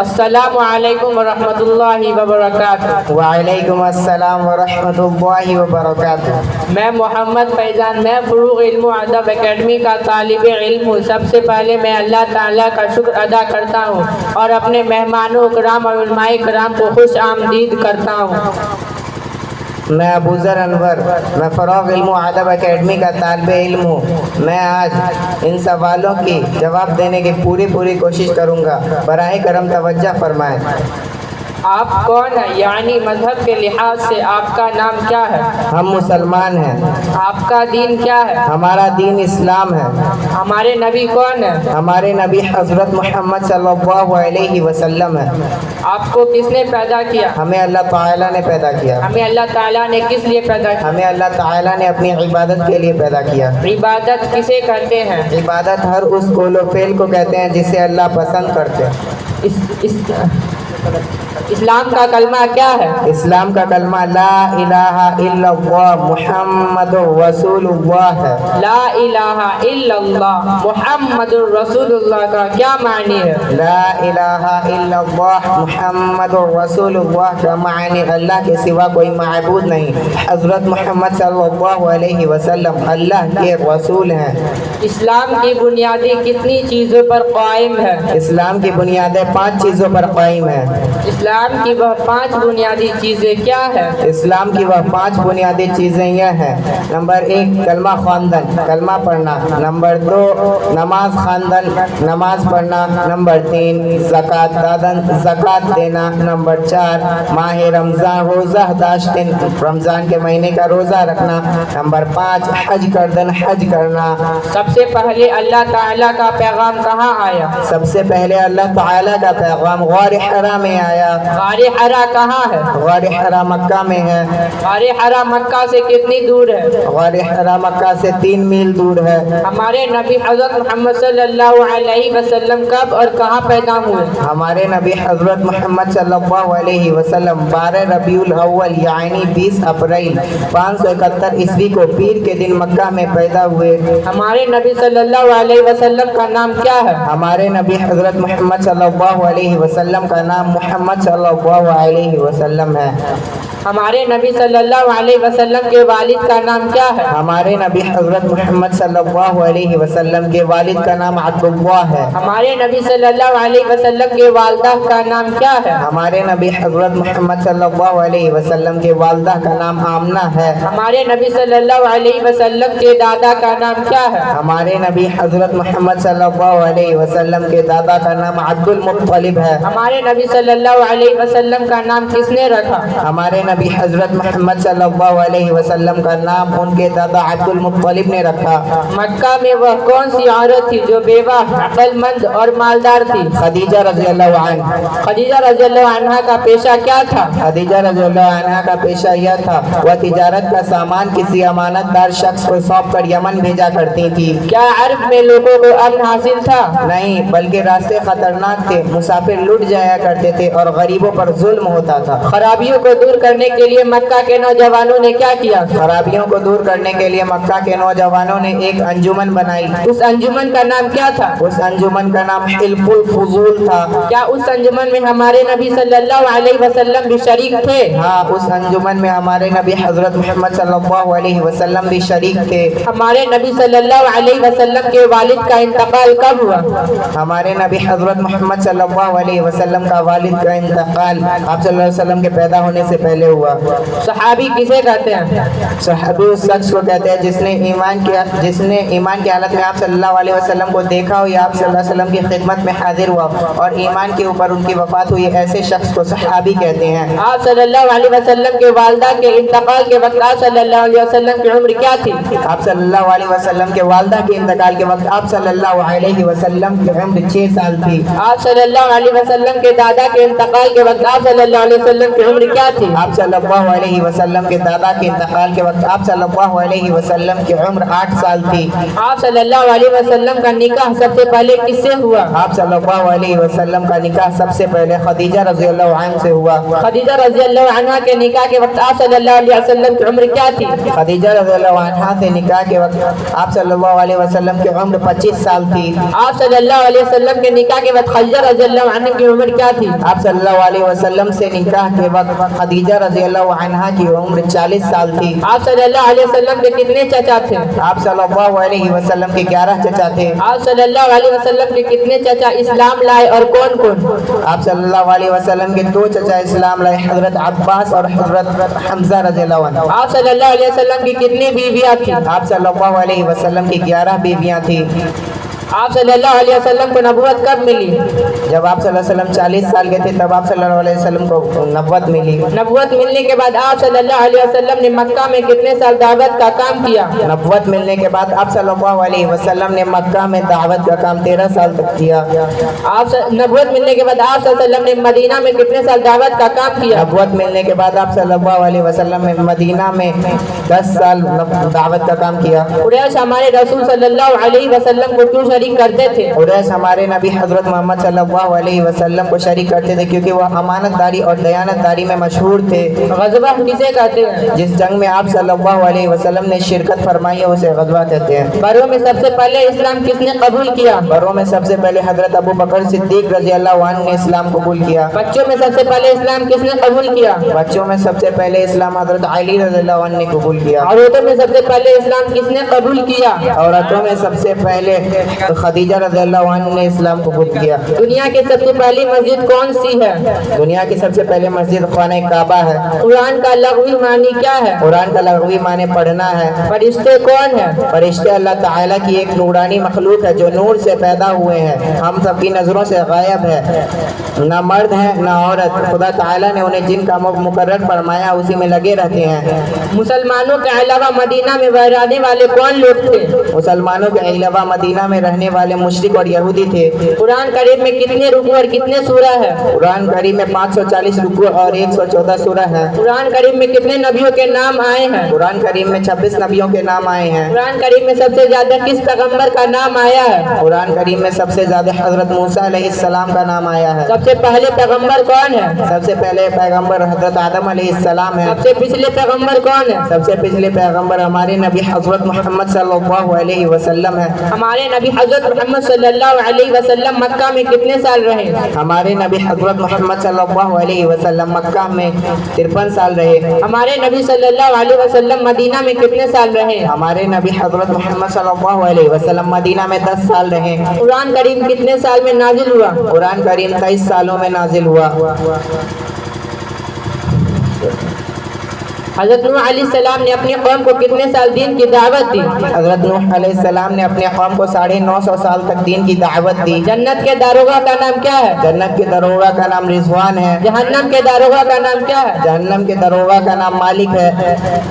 السلام علیکم ورحمۃ اللہ وبرکاتہ۔ وعلیکم السلام ورحمۃ اللہ وبرکاتہ۔ میں محمد فیضان، میں فروغ علم و ادب اکیڈمی کا طالب علم ہوں۔ سب سے پہلے میں اللہ تعالیٰ کا شکر ادا کرتا ہوں اور اپنے مہمانوں کرام اور علماء کرام کو خوش آمدید کرتا ہوں۔ میں ابو ذر انور، میں فروغ علم و ادب اکیڈمی کا طالب علم ہوں۔ میں آج ان سوالوں کی جواب دینے کی پوری کوشش کروں گا، براہ کرم توجہ فرمائیں۔ آپ کون ہیں؟ یعنی مذہب کے لحاظ سے آپ کا نام کیا ہے؟ ہم مسلمان ہیں۔ آپ کا دین کیا ہے؟ ہمارا دین اسلام ہے۔ ہمارے نبی کون ہیں؟ ہمارے نبی حضرت محمد صلی اللہ علیہ وسلم ہے۔ آپ کو کس نے پیدا کیا؟ ہمیں اللہ تعالیٰ نے پیدا کیا۔ ہمیں اللہ تعالیٰ نے کس لیے پیدا کیا؟ ہمیں اللہ تعالیٰ نے اپنی عبادت کے لیے پیدا کیا۔ عبادت کسے کہتے ہیں؟ عبادت ہر اس قول و فعل کو کہتے ہیں جسے اللہ پسند کرتے ہیں۔ اسلام کا کلمہ کیا ہے؟ اسلام کا کلمہ لا الہ الا اللہ محمد رسول اللہ ہے۔ لا الہ الا اللہ محمد رسول اللہ کا کیا معنی ہے؟ لا الہ الا اللہ محمد رسول اللہ کا معنی اللہ کے سوا کوئی معبود نہیں، حضرت محمد صلی اللہ علیہ وسلم اللہ کے رسول ہیں۔ اسلام کی بنیادی کتنی چیزوں پر قائم ہے؟ اسلام کی بنیادیں 5 چیزوں پر قائم ہیں۔ اسلام کی وہ 5 بنیادی چیزیں کیا ہیں؟ اسلام کی وہ 5 بنیادی چیزیں یہ ہیں: نمبر 1 کلمہ خواندن، کلمہ پڑھنا۔ نمبر 2 نماز خواندن، نماز پڑھنا۔ نمبر 3 زکوٰۃ دادن، زکوٰۃ دینا۔ نمبر 4 ماہ رمضان روزہ داشتن، رمضان کے مہینے کا روزہ رکھنا۔ نمبر 5 حج کردن، حج کرنا۔ سب سے پہلے اللہ تعالیٰ کا پیغام کہاں آیا؟ سب سے پہلے اللہ تعالیٰ کا پیغام غار حرا میں آیا۔ غار حرا کہاں ہے؟ غار حرا مکہ میں ہے۔ غار حرا مکہ سے کتنی دور ہے؟ غار حرا مکہ سے 3 میل دور ہے۔ ہمارے نبی حضرت محمد صلی اللہ علیہ وسلم کب اور کہاں پیدا ہوئے؟ ہمارے نبی حضرت محمد صلی اللہ علیہ وسلم 12 ربیع الاول یعنی 20 اپریل 571 عیسوی کو پیر کے دن مکہ میں پیدا ہوئے۔ ہمارے نبی صلی اللہ علیہ وسلم کا نام کیا ہے؟ ہمارے نبی حضرت محمد صلی اللہ علیہ وسلم کا نام محمد صلی اللہ علیہ وسلم ہے۔ ہمارے نبی صلی اللہ علیہ وسلم کے والد کا نام کیا ہے؟ ہمارے نبی حضرت محمد صلی اللہ علیہ وسلم کے والد کا نام عبداللہ ہے۔ ہمارے نبی صلی اللہ علیہ وسلم کے والدہ کا نام کیا ہے؟ ہمارے نبی حضرت محمد صلی اللہ علیہ وسلم کے والدہ کا نام آمنہ ہے۔ ہمارے نبی صلی اللہ علیہ وسلم کے دادا کا نام کیا ہے؟ ہمارے نبی حضرت محمد صلی اللہ علیہ وسلم کے دادا کا نام عبد المطلب ہے۔ ہمارے نبی صلی اللہ علیہ وسلم کا نام کس نے رکھا؟ ہمارے نبی حضرت محمد صلی اللہ علیہ وسلم کا نام ان کے دادا عبد المطلب نے رکھا۔ مکہ میں وہ کون سی عورت تھی جو بیوہ، عقل مند اور مالدار تھی؟ خدیجہ رضی اللہ عنہ۔ خدیجہ رضی اللہ عنہا کا پیشہ کیا تھا؟ خدیجہ رضی اللہ عنہ کا پیشہ یہ تھا وہ تجارت کا سامان کسی امانت دار شخص کو سونپ کر یمن بھیجا کرتی تھی۔ کیا عرب میں لوگوں کو امن حاصل تھا؟ نہیں، بلکہ راستے خطرناک تھے، مسافر لٹ جایا کرتے تھے اور غریبوں پر ظلم ہوتا تھا۔ خرابیوں کو دور کرنے کے لیے مکہ کے نوجوانوں نے کیا کیا؟ خرابیوں کو دور کرنے کے لیے مکہ کے نوجوانوں نے ایک انجمن بنائی۔ اس انجمن کا نام کیا تھا؟ اس انجمن کا نام حلف الفضول تھا۔ کیا اس انجمن میں ہمارے نبی صلی اللہ علیہ وسلم بھی شریک تھے؟ ہاں، اس انجمن میں ہمارے نبی حضرت محمد صلی اللہ علیہ وسلم بھی شریک تھے۔ ہمارے نبی صلی اللہ علیہ وسلم کے والد کا انتقال کب ہوا؟ ہمارے نبی حضرت محمد صلی اللہ علیہ وسلم کا والد کا انتقال آپ صلی اللہ علیہ وسلم کے پیدا ہونے سے پہلے ہوا۔ صحابی کسے کہتے ہیں؟ صحابی اس شخص کو کہتے ہیں جس نے ایمان کی حالت میں آپ صلی اللہ علیہ وسلم کو دیکھا ہو یا آپ صلی اللہ علیہ وسلم کی خدمت میں حاضر ہوا اور ایمان کے اوپر ان کی وفات ہوئی، ایسے شخص کو صحابی کہتے ہیں۔ آپ صلی اللہ علیہ وسلم کے والدہ کے انتقال کے وقت آپ صلی اللہ علیہ وسلم کی عمر کیا تھی؟ آپ صلی اللہ علیہ وسلم کے والدہ کے انتقال کے وقت آپ صلی اللہ علیہ وسلم کی عمر 6 سال تھی۔ آپ صلی اللہ علیہ وسلم کے دادا کے इंतकाल के वक्त आप सल्लल्लाहु अलैहि वसल्लम की उम्र क्या थी? आप सल्लल्लाहु अलैहि वसल्लम के दादा के इंतकाल के वक्त आप सल्लल्लाहु अलैहि वसल्लम की उम्र 8 साल थी। आप सल्लल्लाहु अलैहि वसल्लम का निकाह सबसे पहले किससे हुआ? आप सल्लल्लाहु अलैहि वसल्लम का निकाह सबसे पहले खदीजा रज़ियल्लाहु अन्हा से हुआ। खदीजा रज़ियल्लाहु अन्हा के निकाह के वक्त आप सल्लल्लाहु अलैहि वसल्लम की उम्र क्या थी? खदीजा रज़ियल्लाहु अन्हा से निकाह के वक्त आप सल्लल्लाहु अलैहि वसल्लम की उम्र 25 साल थी। आप सल्लल्लाहु अलैहि वसल्लम के निकाह के वक्त खदीजा रज़ियल्लाहु अन्हा की उम्र क्या थी? आप सल्लल्लाहु अलैहि वसल्लम से निकाह के वक्त खदीजा रज़ियल्लाहु अन्हा की उम्र 40 साल थी। आप सल्लल्लाहु अलैहि वसल्लम के कितने चाचा थे? आप सल्लल्लाहु अलैहि वसल्लम के 11 चचा थे। आप सल्लल्लाहु अलैहि वसल्लम के कितने चाचा इस्लाम लाए और कौन कौन? आप सल्लल्लाहु अलैहि वसल्लम के 2 चचा इस्लाम लाए, हजरत अब्बास और हजरत हमजा रज़ियल्लाहु अन्हु। आप सल्लल्लाहु अलैहि वसल्लम की कितनी बीवियां थी? आप सल्लल्लाहु अलैहि वसल्लम की 11 बीवियां थी। आप सल्लल्लाहु अलैहि वसल्लम को नबूवत कब मिली? जब आप सल्लल्लाहु अलैहि वसल्लम 40 साल के थे तब आप सल्लल्लाहु अलैहि वसल्लम को नबूवत मिली। नबूवत मिलने के बाद आप सल्लल्लाहु अलैहि वसल्लम ने मक्का में कितने साल दावत का काम किया? नबूवत मिलने के बाद आप सल्लल्लाहु अलैहि वसल्लम ने मक्का में दावत का काम 13 साल तक किया। आप नबूवत मिलने के बाद आप सल्लल्लाहु अलैहि वसल्लम ने मदीना में कितने साल दावत का काम किया? नबूवत मिलने के बाद आप सल्लल्लाहु अलैहि वसल्लम ने मदीना में 10 साल दावत का काम किया। कुरैश हमारे रसूल सल्लल्लाहु अलैहि वसल्लम को क्यों शरीक करते थे? कुरैश हमारे नबी हजरत मोहम्मद सल्लल्लाहु अलैहि वसल्लम को शरीक करते थे क्योंकि वह अमानतदारी और दयानतदारी में मशहूर थे। गज़वा किसे कहते हैं? जिस जंग में आप सल्लल्लाहु अलैहि वसल्लम ने शिरकत फरमाई है उसे गज़वा कहते हैं। बरों में सबसे पहले इस्लाम किसने कबूल किया? बरों में सबसे पहले हजरत अबू बकर सिद्दीक रज़ियल्लाहु अन्हु ने इस्लाम कबूल किया। बच्चों में सबसे पहले इस्लाम किसने कबूल किया? बच्चों में सबसे पहले इस्लाम हजरत अली रज़ियल्लाहु अन्हु ने कबूल किया। औरतों में सबसे पहले इस्लाम किसने कबूल किया? औरतों में सबसे पहले खदीजा रज़ियल्लाहु अन्हा ने इस्लाम कबूल किया। दुनिया की सबसे पहली मस्जिद कौन सी है? दुनिया की सबसे पहले मस्जिद खाने काबा है। कुरान का लग़वी मानी क्या है? कुरान का लग़वी माने पढ़ना है। फरिश्ते कौन है? फरिश्ते अल्लाह ताला की एक नूरानी मखलूक है जो नूर से पैदा हुए हैं, हम सबकी नज़रों से गायब है, न मर्द है न औरत। खुदा ताला ने उन्हें जिनका मुकर्रर फरमाया उसी में लगे रहते हैं। मुसलमानों के अलावा मदीना में रहने वाले कौन लोग थे? मुसलमानों के अलावा मदीना में रहने वाले मुशरिक और यहूदी थे। कुरान करीम में कितने रुकू और कितने सूरा है? कुरान करीम में 540 रुकू और 114 सूरा है। कुरान करीम में कितने नबियों के नाम आए हैं? कुरान करीम में 26 नबियों के नाम आए हैं। कुरान करीम में सबसे ज्यादा किस पैगंबर का नाम आया है? कुरान करीम में सबसे ज्यादा हजरत मूसा अलैहिस्सलाम का नाम आया है। सबसे पहले पैगंबर कौन है? सबसे पहले पैगंबर हजरत आदम अलैहिस्सलाम है। सबसे पिछले पैगंबर कौन है? सबसे पिछले पैगंबर हमारे नबी हजरत मोहम्मद सल्लल्लाहु अलैहि वसल्लम है। हमारे नबी हजरत मोहम्मद सल्लल्लाहु अलैहि वसल्लम मक्का में कितने साल रहे? हमारे नबी हजरत मोहम्मद सल्लल्लाहु अलैहि वसल्लम मक्का में 53 साल रहे। हमारे नबी सल्लल्लाहु अलैहि वसल्लम मदीना में कितने साल रहे? हमारे नबी हजरत मोहम्मद सल्लल्लाहु अलैहि वसल्लम मदीना में 10 साल रहे। कुरान करीम कितने साल में नाजिल हुआ? कुरान करीम 23 सालों में नाजिल हुआ। हज़रत नूह अलैहिस्सलाम ने अपनी कौम को कितने साल दीन की दावत दी? हज़रत नूह अलैहिस्सलाम ने अपने कौम को 950 साल तक दीन की दावत दी। जन्नत के दारोगा का नाम क्या है? जन्नत के दरोगा का नाम रिजवान है। जहन्नम के दारोगा का नाम क्या है? जहन्नम के दरोगा का नाम मालिक है।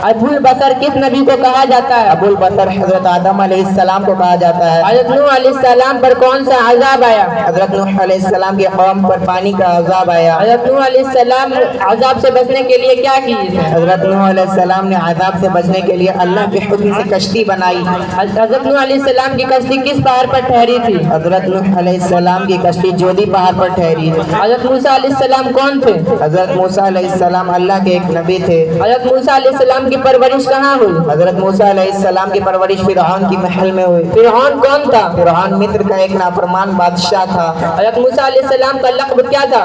अबुल बसर किस नबी को कहा जाता है? अबुल बसर हज़रत आदम अलैहिस्सलाम को कहा जाता है। हज़रत नूह अलैहिस्सलाम पर कौन सा अजाब आया? हज़रत नूह अलैहिस्सलाम की कौम पर पानी का अजाब आया। हज़रत नूह अलैहिस्सलाम अजाब से बचने के लिए क्या किए? हज़रत नूह अलैहिस्सलाम ने आज़ाब से बचने के लिए अल्लाह के हुक्म से कश्ती बनाई। हज़रत नूह अलैहिस्सलाम की कश्ती किस पहाड़ पर ठहरी थी? हज़रत नूह अलैहिस्सलाम की कश्ती जोदी पहाड़ पर ठहरी। हज़रत मूसा अलैहिस्सलाम कौन थे? हज़रत मूसा अलैहिस्सलाम अल्लाह के एक नबी थे। हज़रत मूसा अलैहिस्सलाम की परवरिश कहाँ हुई? हज़रत मूसा अलैहिस्सलाम की परवरिश फिरौन की महल में हुई। फिरौन कौन था? फिरौन मिस्र का एक नाफरमान बादशाह था। हज़रत मूसा अलैहिस्सलाम का लक़ब क्या था?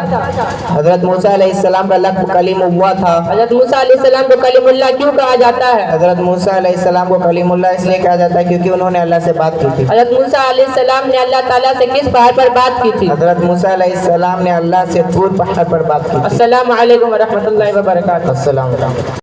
हज़रत मूसा अलैहिस्सलाम का लक़ब कलीमुल्लाह था। हज़रत मूसा अलैहिस्सलाम को कलीमुल्लाह क्यों कहा जाता है? हज़रत मूसा अलैहिस्सलाम को कलीमुल्लाह इसलिए कहा जाता है क्योंकि उन्होंने अल्लाह से बात की थी। हज़रत मूसा अलैहिस्सलाम ने अल्लाह ताला से किस पहाड़ पर बात की थी? हज़रत मूसा अलैहिस्सलाम ने अल्लाह से तूर पहाड़ पर बात की थी। अस्सलामु अलैकुम व रहमतुल्लाहि व बरकातुहू। अस्सलाम वालेकुम।